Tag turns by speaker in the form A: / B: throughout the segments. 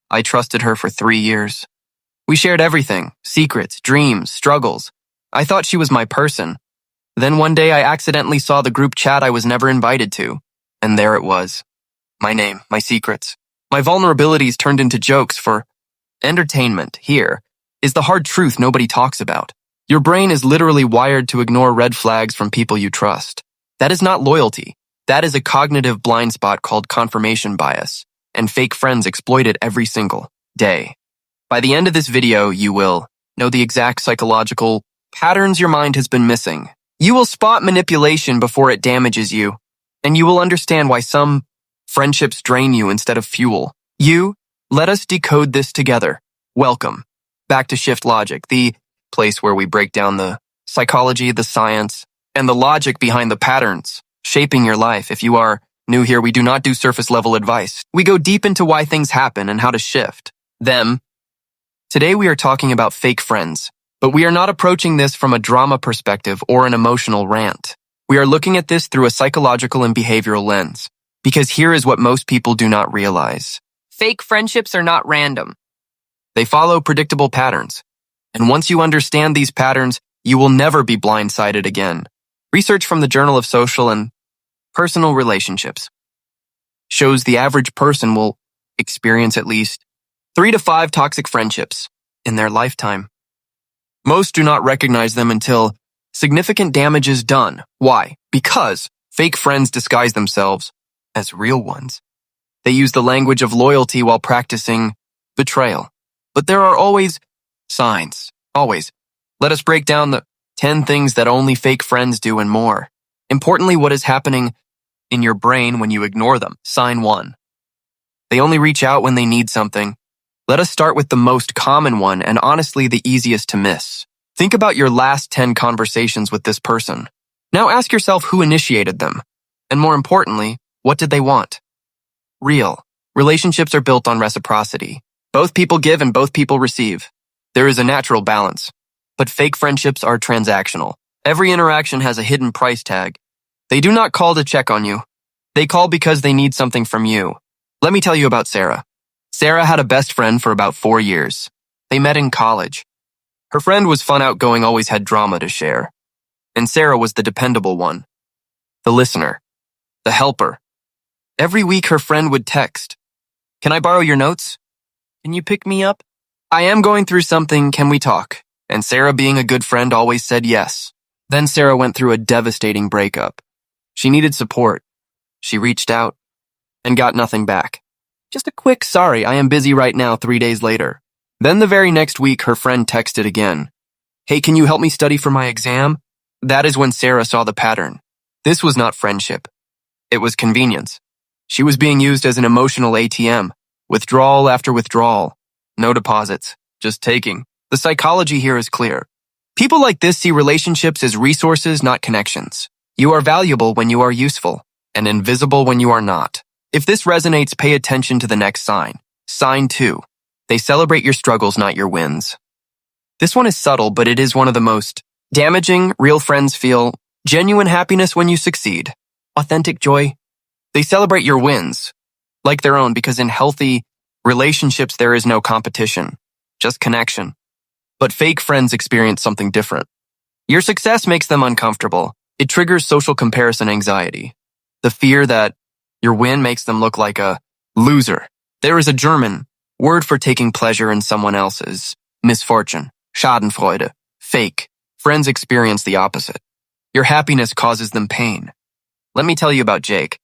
A: I trusted her for 3 years. We shared everything, secrets, dreams, struggles. I thought she was my person. Then one day I accidentally saw the group chat I was never invited to. And there it was. My name, my secrets. My vulnerabilities turned into jokes for entertainment. Here is the hard truth nobody talks about. Your brain is literally wired to ignore red flags from people you trust. That is not loyalty. That is a cognitive blind spot called confirmation bias, and fake friends exploit it every single day. By the end of this video, you will know the exact psychological patterns your mind has been missing. You will spot manipulation before it damages you, and you will understand why some friendships drain you instead of fuel. Let us decode this together. Welcome back to Shift Logic, the place where we break down the psychology, the science, and the logic behind the patterns shaping your life. If you are new here, we do not do surface-level advice. We go deep into why things happen and how to shift them. Today we are talking about fake friends, but we are not approaching this from a drama perspective or an emotional rant. We are looking at this through a psychological and behavioral lens, because here is what most people do not realize. Fake friendships are not random. They follow predictable patterns. And once you understand these patterns, you will never be blindsided again. Research from the Journal of Social and Personal Relationships shows the average person will experience at least 3 to 5 toxic friendships in their lifetime. Most do not recognize them until significant damage is done. Why? Because fake friends disguise themselves as real ones. They use the language of loyalty while practicing betrayal. But there are always signs. Always. Let us break down the 10 things that only fake friends do and more. Importantly, what is happening in your brain when you ignore them. Sign 1. They only reach out when they need something. Let us start with the most common one and honestly the easiest to miss. Think about your last 10 conversations with this person. Now ask yourself who initiated them. And more importantly, what did they want? Real. Relationships are built on reciprocity. Both people give and both people receive. There is a natural balance. But fake friendships are transactional. Every interaction has a hidden price tag. They do not call to check on you. They call because they need something from you. Let me tell you about Sarah. Sarah had a best friend for about 4 years. They met in college. Her friend was fun, outgoing, always had drama to share. And Sarah was the dependable one. The listener. The helper. Every week her friend would text, "Can I borrow your notes? Can you pick me up? I am going through something, can we talk?" And Sarah, being a good friend, always said yes. Then Sarah went through a devastating breakup. She needed support. She reached out and got nothing back. Just a quick "sorry, I am busy right now" 3 days later. Then the very next week, her friend texted again. "Hey, can you help me study for my exam?" That is when Sarah saw the pattern. This was not friendship. It was convenience. She was being used as an emotional ATM. Withdrawal after withdrawal. No deposits. Just taking. The psychology here is clear. People like this see relationships as resources, not connections. You are valuable when you are useful, and invisible when you are not. If this resonates, pay attention to the next sign. Sign 2. They celebrate your struggles, not your wins. This one is subtle, but it is one of the most damaging. Real friends feel genuine happiness when you succeed. Authentic joy. They celebrate your wins, like their own, because in healthy relationships there is no competition, just connection. But fake friends experience something different. Your success makes them uncomfortable. It triggers social comparison anxiety. The fear that your win makes them look like a loser. There is a German word for taking pleasure in someone else's misfortune. Schadenfreude. Fake. Friends experience the opposite. Your happiness causes them pain. Let me tell you about Jake.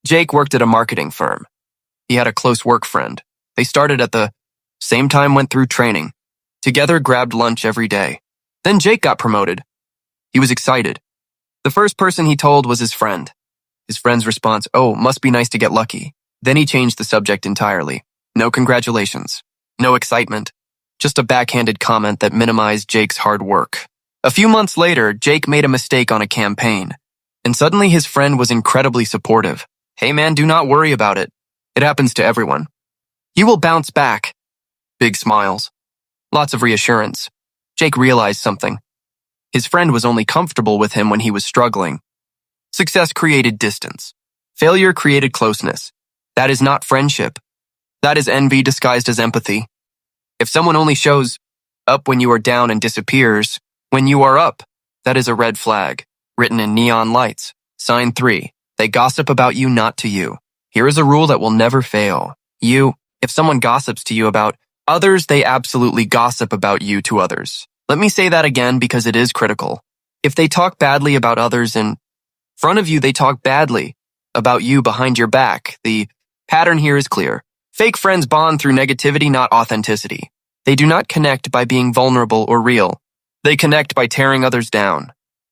A: Jake worked at a marketing firm. He had a close work friend. They started at the same time, went through training. Together, grabbed lunch every day. Then Jake got promoted. He was excited. The first person he told was his friend. His friend's response, "Oh, must be nice to get lucky." Then he changed the subject entirely. No congratulations. No excitement. Just a backhanded comment that minimized Jake's hard work. A few months later, Jake made a mistake on a campaign. And suddenly his friend was incredibly supportive. "Hey man, do not worry about it. It happens to everyone. You will bounce back." Big smiles. Lots of reassurance. Jake realized something. His friend was only comfortable with him when he was struggling. Success created distance. Failure created closeness. That is not friendship. That is envy disguised as empathy. If someone only shows up when you are down and disappears when you are up, that is a red flag, written in neon lights. Sign 3. They gossip about you, not to you. Here is a rule that will never fail. If someone gossips to you about others, they absolutely gossip about you to others. Let me say that again because it is critical. If they talk badly about others in front of you, they talk badly about you behind your back. The pattern here is clear. Fake friends bond through negativity, not authenticity. They do not connect by being vulnerable or real. They connect by tearing others down.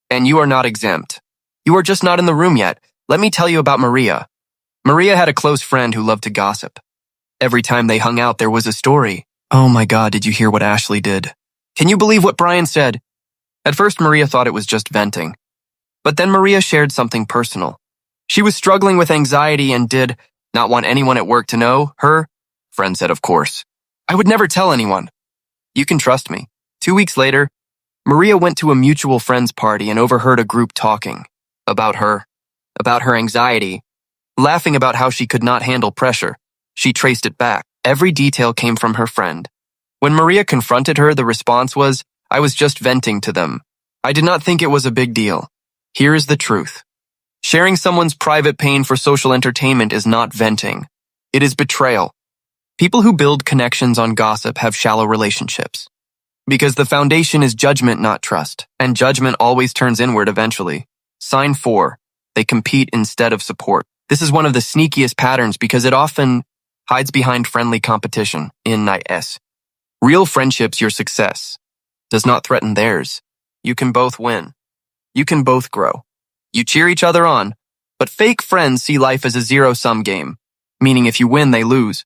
A: And you are not exempt. You are just not in the room yet. Let me tell you about Maria. Maria had a close friend who loved to gossip. Every time they hung out, there was a story. Oh my God, did you hear what Ashley did? Can you believe what Brian said? At first, Maria thought it was just venting. But then Maria shared something personal. She was struggling with anxiety and did not want anyone at work to know. Her friend said, of course. I would never tell anyone. You can trust me. 2 weeks later, Maria went to a mutual friend's party and overheard a group talking about her anxiety, laughing about how she could not handle pressure. She traced it back. Every detail came from her friend. When Maria confronted her, the response was, I was just venting to them. I did not think it was a big deal. Here is the truth. Sharing someone's private pain for social entertainment is not venting. It is betrayal. People who build connections on gossip have shallow relationships. Because the foundation is judgment, not trust. And judgment always turns inward eventually. Sign 4. They compete instead of support. This is one of the sneakiest patterns because it often hides behind friendly competition. Real friendships, your success does not threaten theirs. You can both win. You can both grow. You cheer each other on, but fake friends see life as a zero-sum game, meaning if you win, they lose.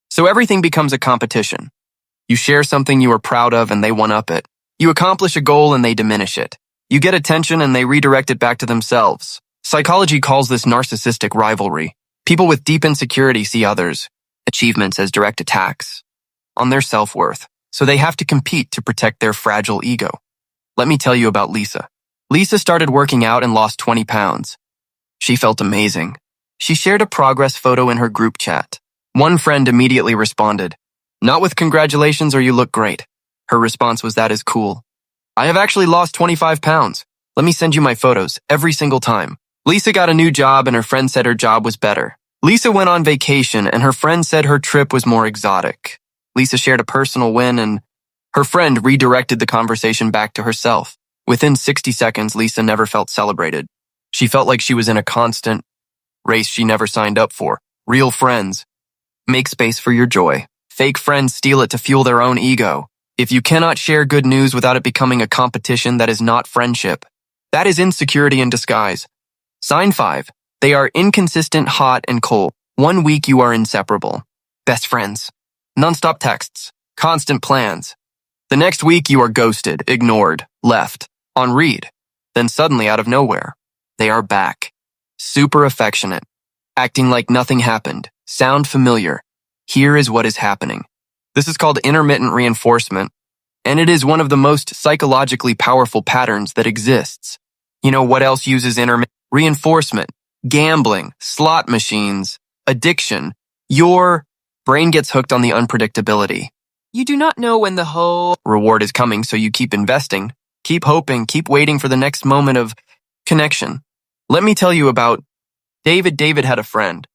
A: So everything becomes a competition. You share something you are proud of and they one-up it. You accomplish a goal and they diminish it. You get attention and they redirect it back to themselves. Psychology calls this narcissistic rivalry. People with deep insecurity see others' achievements as direct attacks on their self-worth, so they have to compete to protect their fragile ego. Let me tell you about Lisa. Lisa started working out and lost 20 pounds. She felt amazing. She shared a progress photo in her group chat. One friend immediately responded, not with congratulations or you look great. Her response was, that is cool. I have actually lost 25 pounds. Let me send you my photos every single time. Lisa got a new job and her friend said her job was better. Lisa went on vacation and her friend said her trip was more exotic. Lisa shared a personal win and her friend redirected the conversation back to herself. Within 60 seconds, Lisa never felt celebrated. She felt like she was in a constant race she never signed up for. Real friends make space for your joy. Fake friends steal it to fuel their own ego. If you cannot share good news without it becoming a competition, that is not friendship. That is insecurity in disguise. Sign 5. They are inconsistent, hot, and cold. 1 week you are inseparable. Best friends. Non-stop texts. Constant plans. The next week you are ghosted, ignored, left, on read. Then suddenly out of nowhere, they are back. Super affectionate. Acting like nothing happened. Sound familiar. Here is what is happening. This is called intermittent reinforcement, and it is one of the most psychologically powerful patterns that exists. You know what else uses intermittent reinforcement? Gambling, slot machines, addiction. Your brain gets hooked on the unpredictability. You do not know when the whole reward is coming, so you keep investing, keep hoping, keep waiting for the next moment of connection. Let me tell you about David. David had a friend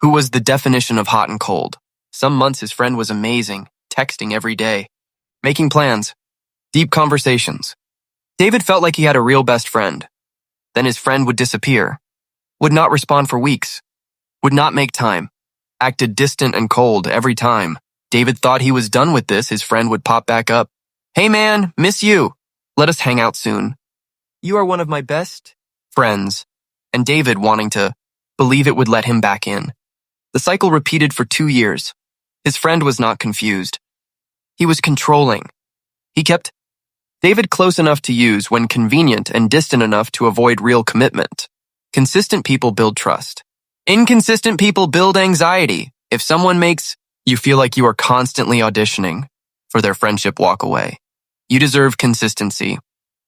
A: who was the definition of hot and cold. Some months his friend was amazing, texting every day, making plans, deep conversations. David felt like he had a real best friend. Then his friend would disappear, would not respond for weeks, would not make time, acted distant and cold every time. David thought he was done with this. His friend would pop back up. Hey man, miss you. Let us hang out soon. You are one of my best friends. And David, wanting to believe it would let him back in. The cycle repeated for 2 years. His friend was not confused. He was controlling. He kept David close enough to use when convenient and distant enough to avoid real commitment. Consistent people build trust. Inconsistent people build anxiety. If someone makes you feel like you are constantly auditioning for their friendship, walk away. You deserve consistency.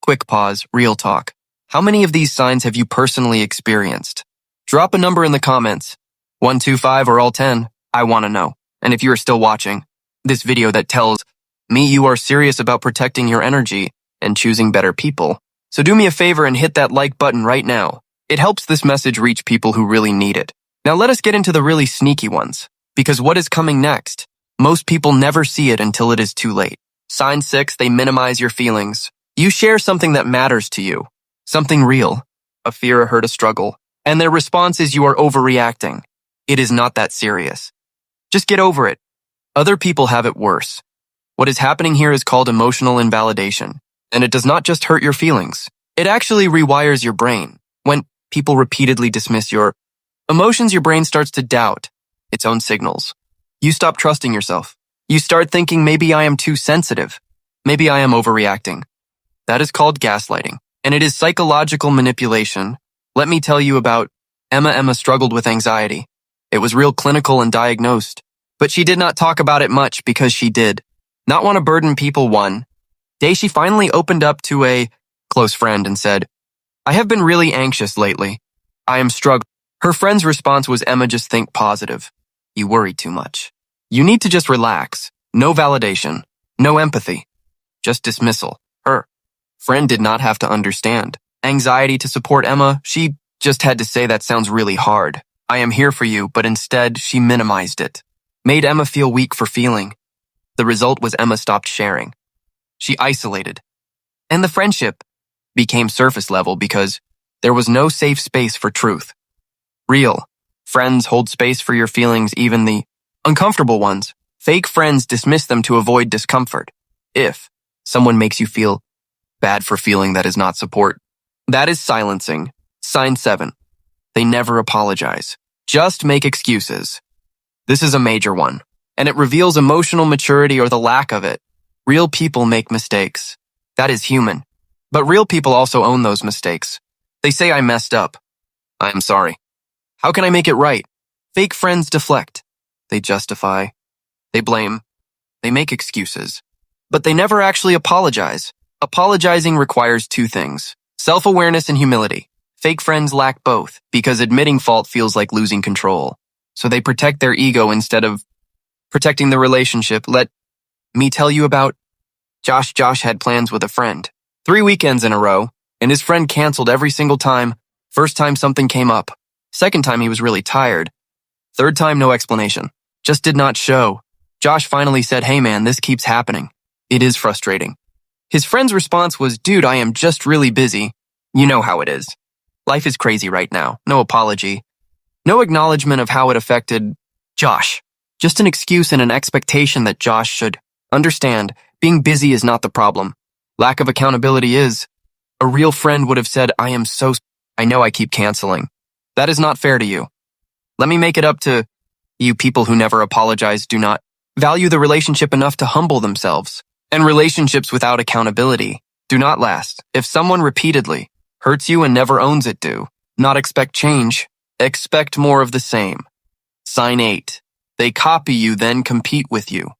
A: Quick pause, real talk. How many of these signs have you personally experienced? Drop a number in the comments. 1, 2, 5, or all 10. I want to know. And if you are still watching this video that tells me you are serious about protecting your energy and choosing better people, so do me a favor and hit that like button right now. It helps this message reach people who really need it. Now let us get into the really sneaky ones, because what is coming next? Most people never see it until it is too late. Sign 6, they minimize your feelings. You share something that matters to you, something real, a fear, a hurt, a struggle, and their response is you are overreacting. It is not that serious. Just get over it. Other people have it worse. What is happening here is called emotional invalidation, and it does not just hurt your feelings. It actually rewires your brain. When people repeatedly dismiss your emotions, your brain starts to doubt its own signals. You stop trusting yourself. You start thinking, maybe I am too sensitive. Maybe I am overreacting. That is called gaslighting, and it is psychological manipulation. Let me tell you about Emma. Emma struggled with anxiety. It was real clinical and diagnosed, but she did not talk about it much because she did not want to burden people. One day she finally opened up to a close friend and said, I have been really anxious lately. I am struggling. Her friend's response was, Emma, just think positive. You worry too much. You need to just relax. No validation. No empathy. Just dismissal. Her friend did not have to understand anxiety to support Emma. She just had to say, that sounds really hard. I am here for you, but instead she minimized it. Made Emma feel weak for feeling. The result was Emma stopped sharing. She isolated. And the friendship became surface level because there was no safe space for truth. Real friends hold space for your feelings, even the uncomfortable ones. Fake friends dismiss them to avoid discomfort. If someone makes you feel bad for feeling, that is not support. That is silencing. Sign 7. They never apologize. Just make excuses. This is a major one, and it reveals emotional maturity or the lack of it. Real people make mistakes. That is human. But real people also own those mistakes. They say, I messed up. I am sorry. How can I make it right? Fake friends deflect. They justify. They blame. They make excuses. But they never actually apologize. Apologizing requires two things: self-awareness and humility. Fake friends lack both because admitting fault feels like losing control. So they protect their ego instead of protecting the relationship. Let me tell you about Josh. Josh had plans with a friend 3 weekends in a row, and his friend canceled every single time. First time something came up. Second time he was really tired. Third time no explanation. Just did not show. Josh finally said, hey man, this keeps happening. It is frustrating. His friend's response was, dude, I am just really busy. You know how it is. Life is crazy right now. No apology. No acknowledgement of how it affected Josh. Just an excuse and an expectation that Josh should understand being busy is not the problem. Lack of accountability is. A real friend would have said, I know I keep canceling. That is not fair to you. Let me make it up to you. People who never apologize do not value the relationship enough to humble themselves. And relationships without accountability do not last. If someone repeatedly hurts you and never owns it, do not expect change. Expect more of the same. Sign 8. They copy you, then compete with you.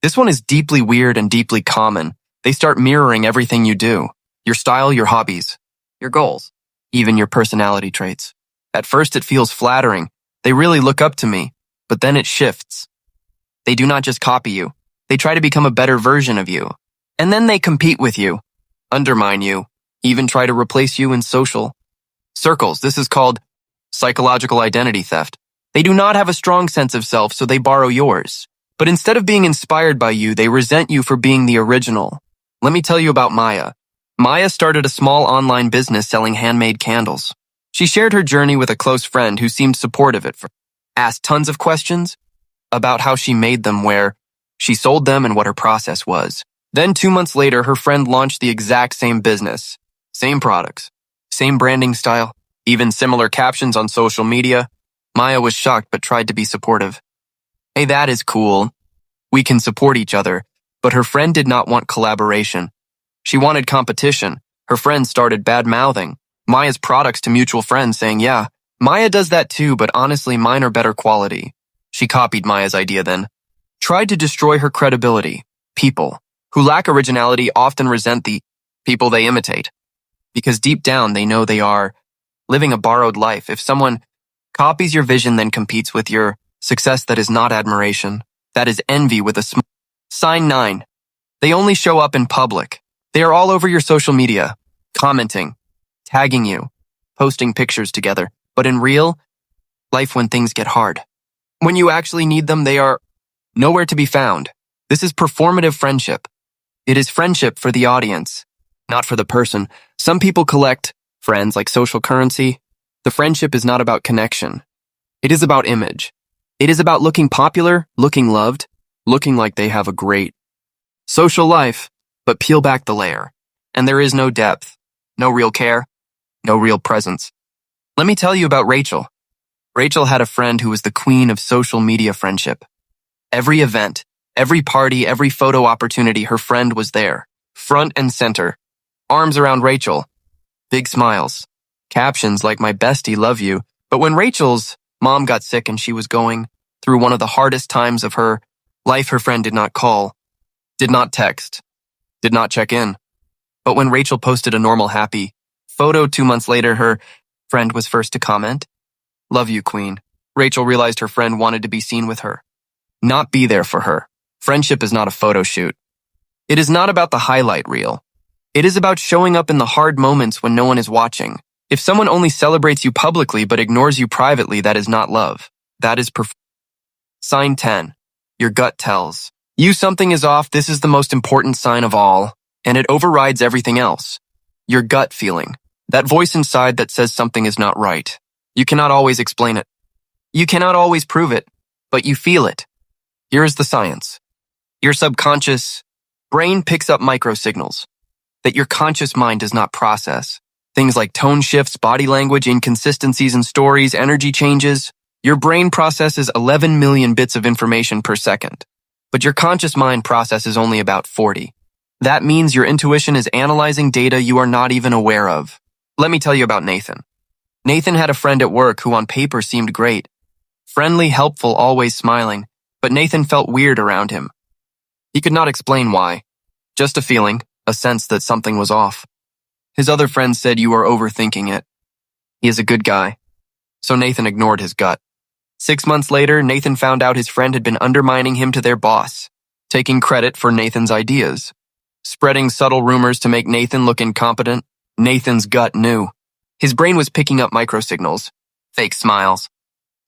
A: This one is deeply weird and deeply common. They start mirroring everything you do. Your style, your hobbies, your goals, even your personality traits. At first it feels flattering. They really look up to me, but then it shifts. They do not just copy you. They try to become a better version of you. And then they compete with you, undermine you, even try to replace you in social circles. This is called psychological identity theft. They do not have a strong sense of self, so they borrow yours. But instead of being inspired by you, they resent you for being the original. Let me tell you about Maya. Maya started a small online business selling handmade candles. She shared her journey with a close friend who seemed supportive at first. Asked tons of questions about how she made them, where she sold them, and what her process was. Then 2 months later, her friend launched the exact same business. Same products, same branding style, even similar captions on social media. Maya was shocked but tried to be supportive. Hey, that is cool. We can support each other. But her friend did not want collaboration. She wanted competition. Her friend started bad-mouthing Maya's products to mutual friends, saying, yeah, Maya does that too, but honestly, mine are better quality. She copied Maya's idea then. Tried to destroy her credibility. People who lack originality often resent the people they imitate, because deep down they know they are living a borrowed life. If someone copies your vision then competes with your Success that is not admiration. That is envy with a small. Sign 9. They only show up in public. They are all over your social media, commenting, tagging you, posting pictures together. But in real life, when things get hard, when you actually need them, they are nowhere to be found. This is performative friendship. It is friendship for the audience, not for the person. Some people collect friends like social currency. The friendship is not about connection. It is about image. It is about looking popular, looking loved, looking like they have a great social life. But peel back the layer, and there is no depth, no real care, no real presence. Let me tell you about Rachel. Rachel had a friend who was the queen of social media friendship. Every event, every party, every photo opportunity, her friend was there, front and center, arms around Rachel, big smiles, captions like "My bestie, love you." But when Rachel's mom got sick and she was going through one of the hardest times of her life, her friend did not call, did not text, did not check in. But when Rachel posted a normal, happy photo 2 months later, her friend was first to comment, "Love you, queen." Rachel realized her friend wanted to be seen with her, not be there for her. Friendship is not a photo shoot. It is not about the highlight reel. It is about showing up in the hard moments when no one is watching. If someone only celebrates you publicly but ignores you privately, that is not love. That is Sign 10. Your gut tells you something is off. This is the most important sign of all, and it overrides everything else. Your gut feeling. That voice inside that says something is not right. You cannot always explain it. You cannot always prove it, but you feel it. Here is the science. Your subconscious brain picks up microsignals that your conscious mind does not process. Things like tone shifts, body language, inconsistencies in stories, energy changes. Your brain processes 11 million bits of information per second, but your conscious mind processes only about 40. That means your intuition is analyzing data you are not even aware of. Let me tell you about Nathan. Nathan had a friend at work who on paper seemed great. Friendly, helpful, always smiling, but Nathan felt weird around him. He could not explain why. Just a feeling, a sense that something was off. His other friends said you are overthinking it. He is a good guy. So Nathan ignored his gut. 6 months later, Nathan found out his friend had been undermining him to their boss, taking credit for Nathan's ideas, spreading subtle rumors to make Nathan look incompetent. Nathan's gut knew. His brain was picking up microsignals, fake smiles,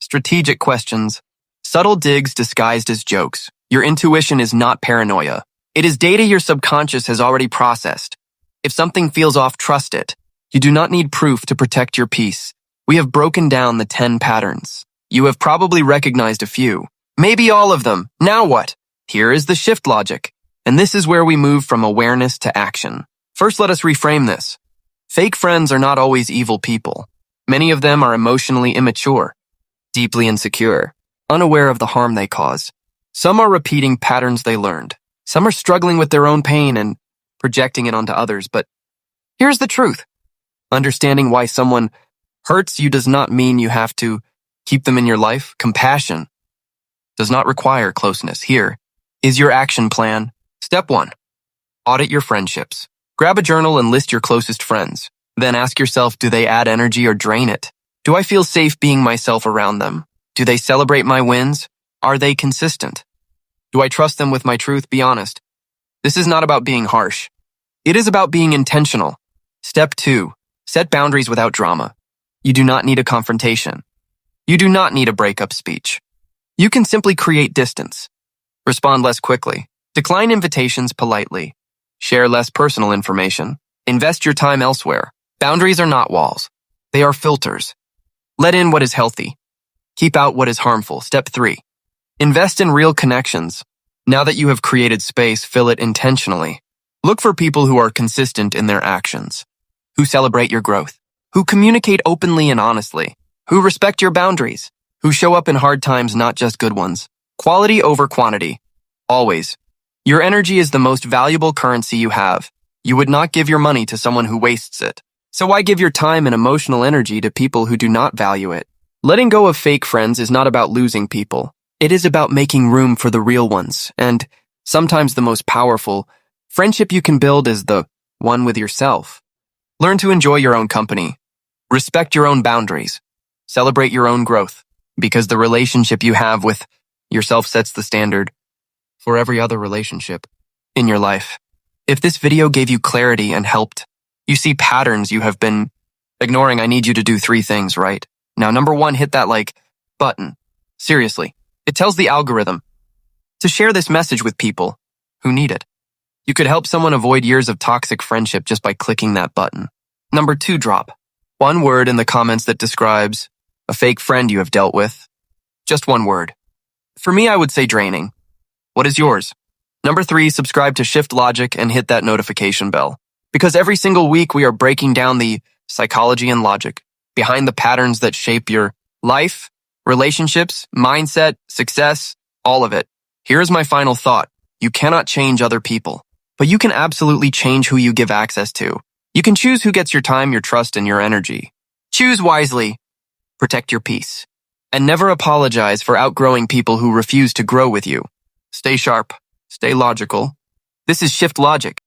A: strategic questions, subtle digs disguised as jokes. Your intuition is not paranoia. It is data your subconscious has already processed. If something feels off, trust it. You do not need proof to protect your peace. We have broken down the 10 patterns. You have probably recognized a few, maybe all of them. Now what? Here is the shift logic. And this is where we move from awareness to action. First, let us reframe this. Fake friends are not always evil people. Many of them are emotionally immature, deeply insecure, unaware of the harm they cause. Some are repeating patterns they learned. Some are struggling with their own pain and projecting it onto others. But here's the truth. Understanding why someone hurts you does not mean you have to keep them in your life. Compassion does not require closeness. Here is your action plan. Step 1. Audit your friendships. Grab a journal and list your closest friends. Then ask yourself, do they add energy or drain it? Do I feel safe being myself around them? Do they celebrate my wins? Are they consistent? Do I trust them with my truth? Be honest. This is not about being harsh. It is about being intentional. Step 2. Set boundaries without drama. You do not need a confrontation. You do not need a breakup speech. You can simply create distance. Respond less quickly. Decline invitations politely. Share less personal information. Invest your time elsewhere. Boundaries are not walls. They are filters. Let in what is healthy. Keep out what is harmful. Step 3. Invest in real connections. Now that you have created space, fill it intentionally. Look for people who are consistent in their actions, who celebrate your growth, who communicate openly and honestly, who respect your boundaries, who show up in hard times, not just good ones. Quality over quantity. Always. Your energy is the most valuable currency you have. You would not give your money to someone who wastes it. So why give your time and emotional energy to people who do not value it? Letting go of fake friends is not about losing people. It is about making room for the real ones. And sometimes the most powerful friendship you can build is the one with yourself. Learn to enjoy your own company. Respect your own boundaries. Celebrate your own growth. because the relationship you have with yourself sets the standard for every other relationship in your life. If this video gave you clarity and helped you see patterns you have been ignoring, I need you to do 3 things, right? Now, number 1, hit that like button. Seriously, it tells the algorithm to share this message with people who need it. You could help someone avoid years of toxic friendship just by clicking that button. Number 2, drop 1 word in the comments that describes a fake friend you have dealt with. Just 1 word. For me, I would say draining. What is yours? Number 3, subscribe to Shift Logic and hit that notification bell. Because every single week we are breaking down the psychology and logic behind the patterns that shape your life, relationships, mindset, success, all of it. Here's my final thought. You cannot change other people, but you can absolutely change who you give access to. You can choose who gets your time, your trust, and your energy. Choose wisely. Protect your peace. And never apologize for outgrowing people who refuse to grow with you. Stay sharp. Stay logical. This is Shift Logic.